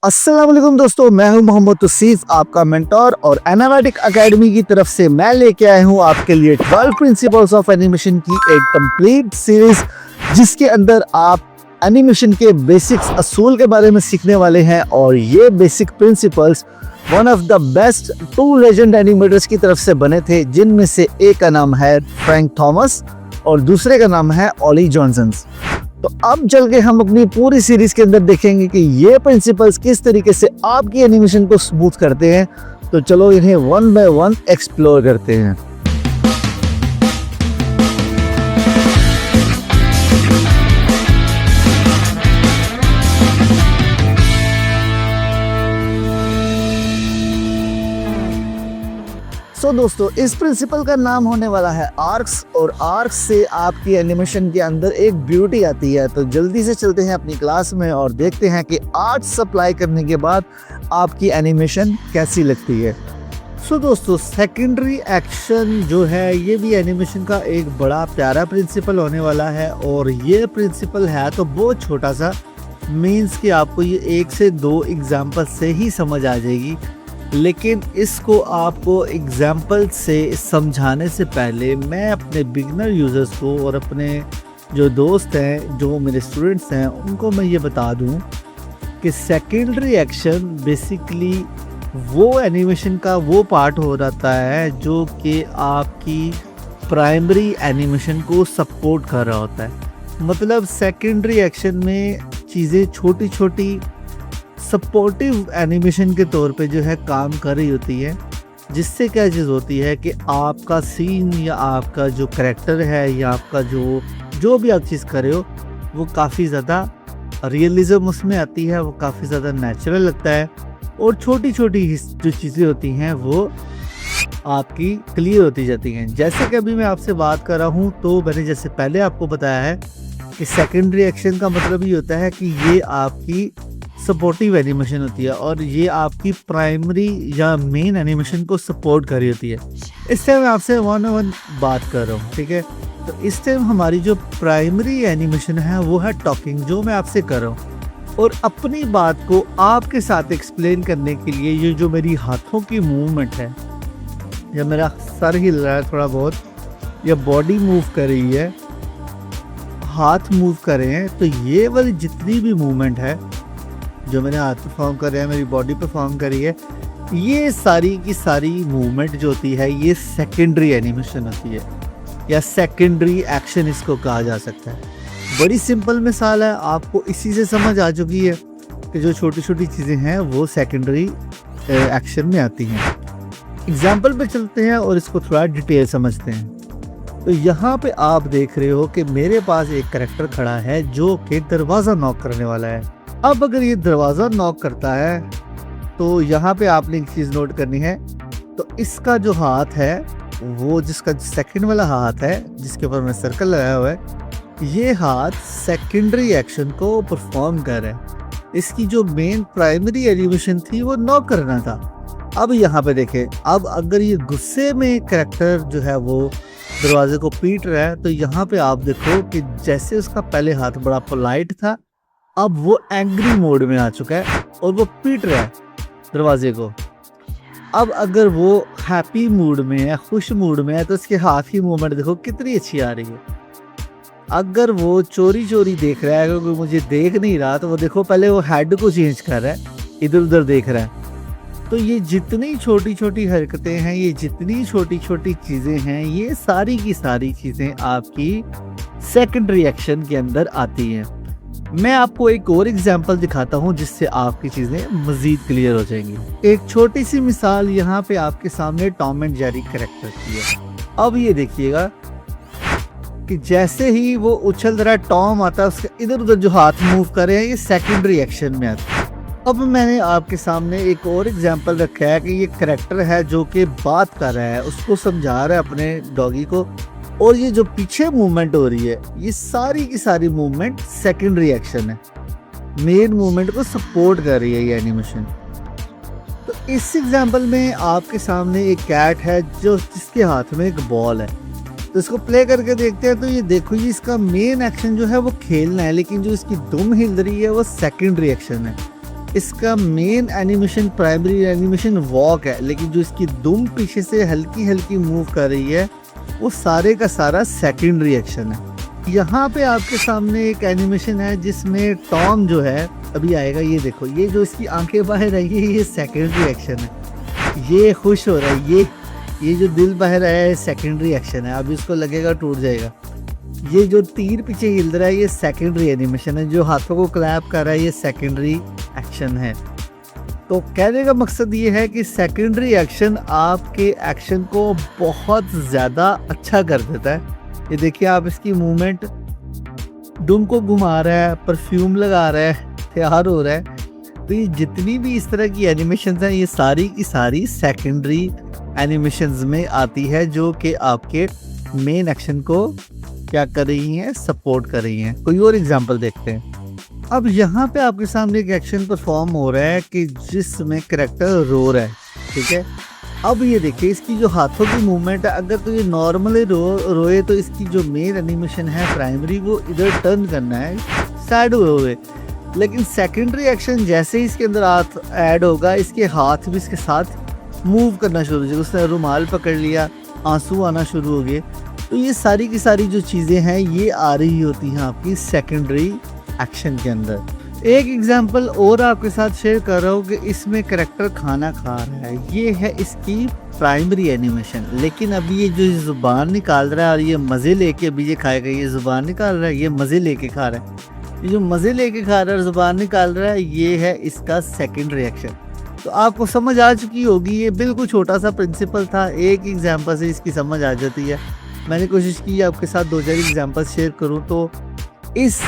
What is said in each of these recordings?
अस्सलाम वालेकुम दोस्तों, मैं हूं मोहम्मद तौसीफ, आपका मेंटोर और एनालिटिक एकेडमी की तरफ से मैं लेके आया हूं आपके लिए 12 प्रिंसिपल्स ऑफ एनिमेशन की एक कंप्लीट सीरीज, जिसके अंदर आप एनिमेशन के बेसिक्स असूल के बारे में सीखने वाले हैं। और ये basic principles one of the best 2 legend animators की तरफ से बने थे, जिनमें से एक का नाम है फ्रैंक थॉमस और दूसरे का नाम है ओली जॉनसन। तो अब चल के हम अपनी पूरी सीरीज के अंदर देखेंगे कि ये प्रिंसिपल्स किस तरीके से आपकी एनिमेशन को स्मूथ करते हैं। तो चलो इन्हें वन बाय वन एक्सप्लोर करते हैं। दोस्तों, इस प्रिंसिपल का नाम होने वाला है आर्क्स, और आर्क्स से आपकी एनिमेशन के अंदर एक ब्यूटी आती है। तो जल्दी से चलते हैं अपनी क्लास में और देखते हैं कि आर्ट सप्लाई करने के बाद आपकी एनिमेशन कैसी लगती है। दोस्तों, सेकेंडरी एक्शन जो है ये भी एनिमेशन का एक बड़ा प्यारा प्रिंसिपल होने वाला है। और ये प्रिंसिपल है तो बहुत छोटा सा, मीन्स कि आपको ये 1 से 2 एग्जाम्पल से ही समझ आ जाएगी। लेकिन इसको आपको एग्जाम्पल से समझाने से पहले मैं अपने बिगनर यूज़र्स को और अपने जो दोस्त हैं, जो मेरे स्टूडेंट्स हैं, उनको मैं ये बता दूं कि सेकेंडरी एक्शन बेसिकली वो एनिमेशन का वो पार्ट हो जाता है जो कि आपकी प्राइमरी एनिमेशन को सपोर्ट कर रहा होता है। मतलब सेकेंडरी एक्शन में चीज़ें छोटी छोटी सपोर्टिव एनिमेशन के तौर पे जो है काम कर रही होती है, जिससे क्या चीज़ होती है कि आपका सीन या आपका जो करैक्टर है या आपका जो भी आप चीज़ कर रहे हो वो काफ़ी ज़्यादा रियलिज्म उसमें आती है, वो काफ़ी ज़्यादा नेचुरल लगता है। और छोटी छोटी जो चीज़ें होती हैं वो आपकी क्लियर होती जाती हैं। जैसे कि अभी मैं आपसे बात कर रहा हूँ, तो मैंने जैसे पहले आपको बताया है कि सेकेंडरी एक्शन का मतलब ये होता है कि ये आपकी सपोर्टिव एनिमेशन होती है और ये आपकी प्राइमरी या मेन एनिमेशन को सपोर्ट कर रही होती है। इस टाइम मैं आपसे 1-on-1 बात कर रहा हूँ, ठीक है। तो इस टाइम हमारी जो प्राइमरी एनिमेशन है वो है टॉकिंग, जो मैं आपसे कर रहा हूँ। और अपनी बात को आपके साथ एक्सप्लेन करने के लिए ये जो मेरी हाथों की मूवमेंट है, या मेरा सर हिल रहा है थोड़ा बहुत, या बॉडी मूव कर रही है, हाथ मूव कर रहे हैं, तो ये वाली जितनी भी मूवमेंट है जो मैंने हाथ परफॉर्म कर रहे हैं, मेरी बॉडी परफॉर्म कर रही है, ये सारी की सारी मूवमेंट जो होती है ये सेकेंडरी एनिमेशन होती है, या सेकेंडरी एक्शन इसको कहा जा सकता है। बड़ी सिंपल मिसाल है, आपको इसी से समझ आ चुकी है कि जो छोटी छोटी चीज़ें हैं वो सेकेंडरी एक्शन में आती हैं। एग्जाम्पल पे चलते हैं और इसको थोड़ा डिटेल समझते हैं। तो यहाँ पे आप देख रहे हो कि मेरे पास एक करैक्टर खड़ा है जो कि दरवाज़ा नॉक करने वाला है। अब अगर ये दरवाज़ा नॉक करता है तो यहाँ पे आपने एक चीज़ नोट करनी है। तो इसका जो हाथ है, वो जिसका सेकंड वाला हाथ है जिसके ऊपर मैं सर्कल लगाया हुआ है, ये हाथ सेकेंडरी एक्शन को परफॉर्म कर रहा है। इसकी जो मेन प्राइमरी एनिमेशन थी वो नॉक करना था। अब यहाँ पे देखें, अब अगर ये गुस्से में कैरेक्टर जो है वो दरवाजे को पीट रहा है, तो यहाँ पे आप देखो कि जैसे उसका पहले हाथ बड़ा पोलाइट था, अब वो एंग्री मोड में आ चुका है और वो पीट रहा है दरवाजे को। अब अगर वो हैप्पी मूड में है, खुश मूड में है, तो उसके हाथ की मूवमेंट देखो कितनी अच्छी आ रही है। अगर वो चोरी चोरी देख रहा है, क्योंकि मुझे देख नहीं रहा, तो वो देखो पहले वो हेड को चेंज कर रहा है, इधर उधर देख रहा है। तो ये जितनी छोटी छोटी हरकतें हैं, ये जितनी छोटी छोटी चीज़ें हैं, ये सारी की सारी चीज़ें आपकी सेकेंडरी एक्शन के अंदर आती हैं। मैं आपको एक और एग्जांपल दिखाता हूं जिससे आपकी चीज़ें मज़ीद क्लियर हो जाएंगी। एक छोटी सी मिसाल यहाँ पे आपके सामने टॉम एंड जेरी कैरेक्टर की है। अब ये देखिएगा कि जैसे ही वो उछल रहा है, टॉम आता है, उसके इधर उधर जो हाथ मूव कर रहे हैं, ये सेकेंडरी एक्शन में आता है। अब मैंने आपके सामने एक और एग्जांपल रखा है कि ये कैरेक्टर है जो कि बात कर रहा है, उसको समझा रहा है अपने डॉगी को, और ये जो पीछे मूवमेंट हो रही है, ये सारी की सारी मूवमेंट सेकेंडरी एक्शन है, मेन मूवमेंट को सपोर्ट कर रही है ये एनिमेशन। तो इस एग्जांपल में आपके सामने एक कैट है जो जिसके हाथ में एक बॉल है। तो इसको प्ले करके देखते हैं। तो ये देखो, ये इसका मेन एक्शन जो है वो खेलना है, लेकिन जो इसकी दुम हिल रही है वो सेकेंडरी एक्शन है। इसका main animation primary animation walk है, लेकिन जो इसकी दुम पीछे से हल्की हल्की मूव कर रही है वो सारे का सारा सेकेंडरी एक्शन है। यहाँ पे आपके सामने एक एनिमेशन है जिसमें टॉम जो है अभी आएगा, ये देखो, ये जो इसकी आंखें बाहर आई है ये सेकेंडरी एक्शन है। ये खुश हो रहा है, ये जो दिल बाहर आया है सेकेंडरी एक्शन है, अभी इसको लगेगा टूट जाएगा। ये जो तीर पीछे हिल रहा है ये सेकेंडरी एनिमेशन है, जो हाथों को क्लैप कर रहा है ये सेकेंडरी एक्शन है। तो कहने का मकसद ये है कि सेकेंडरी एक्शन आपके एक्शन को बहुत ज़्यादा अच्छा कर देता है। ये देखिए आप इसकी मूवमेंट, दुम को घुमा रहा है, परफ्यूम लगा रहा है, तैयार हो रहा है। तो ये जितनी भी इस तरह की एनिमेशंस हैं ये सारी की सारी सेकेंडरी एनिमेशंस में आती है, जो कि आपके मेन एक्शन को क्या कर रही हैं, सपोर्ट कर रही हैं। कोई और एग्जांपल देखते हैं। अब यहाँ पे आपके सामने एक एक्शन परफॉर्म हो रहा है कि जिसमें कैरेक्टर रो रहा है, ठीक है। अब ये देखिए इसकी जो हाथों की मूवमेंट है, अगर तो ये नॉर्मली रोए तो इसकी जो मेन एनिमेशन है प्राइमरी वो इधर टर्न करना है सैड हुए, लेकिन सेकेंडरी एक्शन जैसे ही इसके अंदर हाथ ऐड होगा इसके हाथ भी इसके साथ मूव करना शुरू हो जाएगा। उसने रुमाल पकड़ लिया, आंसू आना शुरू हो गए। तो ये सारी की सारी जो चीज़ें हैं ये आ रही होती हैं आपकी सेकेंडरी एक्शन के अंदर। एक एग्जांपल और आपके साथ शेयर कर रहा हूँ कि इसमें कैरेक्टर खाना खा रहा है, ये है इसकी प्राइमरी एनिमेशन। लेकिन अभी ये जो ज़ुबान निकाल रहा है और ये मज़े लेके अभी ये खाएगा, ये ज़ुबान निकाल रहा है, ये मज़े लेके खा रहा है, ये जो मज़े लेके खा रहा है और ज़ुबान निकाल रहा है ये है इसका सेकेंडरी एक्शन। तो आपको समझ आ चुकी होगी, ये बिल्कुल छोटा सा प्रिंसिपल था, एक एग्जाम्पल से इसकी समझ आ जाती है। मैंने कोशिश की आपके साथ 2-4 एग्जाम्पल शेयर करूँ, तो इस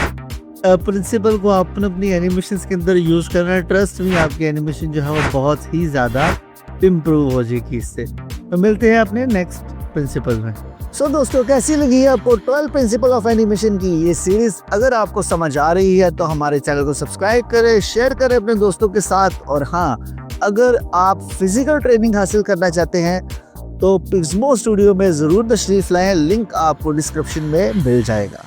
प्रिंसिपल को आपने अपनी एनिमेशंस के अंदर यूज़ करना है। ट्रस्ट में आपकी एनिमेशन जो है वो बहुत ही ज़्यादा इम्प्रूव हो जाएगी इससे। तो मिलते हैं अपने नेक्स्ट प्रिंसिपल में। सो दोस्तों, कैसी लगी आपको 12 प्रिंसिपल ऑफ एनिमेशन की ये सीरीज? अगर आपको समझ आ रही है तो हमारे चैनल को सब्सक्राइब करें, शेयर करें अपने दोस्तों के साथ। और हाँ, अगर आप फिजिकल ट्रेनिंग हासिल करना चाहते हैं तो पिक्समो स्टूडियो में ज़रूर तशरीफ़ लाएं, लिंक आपको डिस्क्रिप्शन में मिल जाएगा।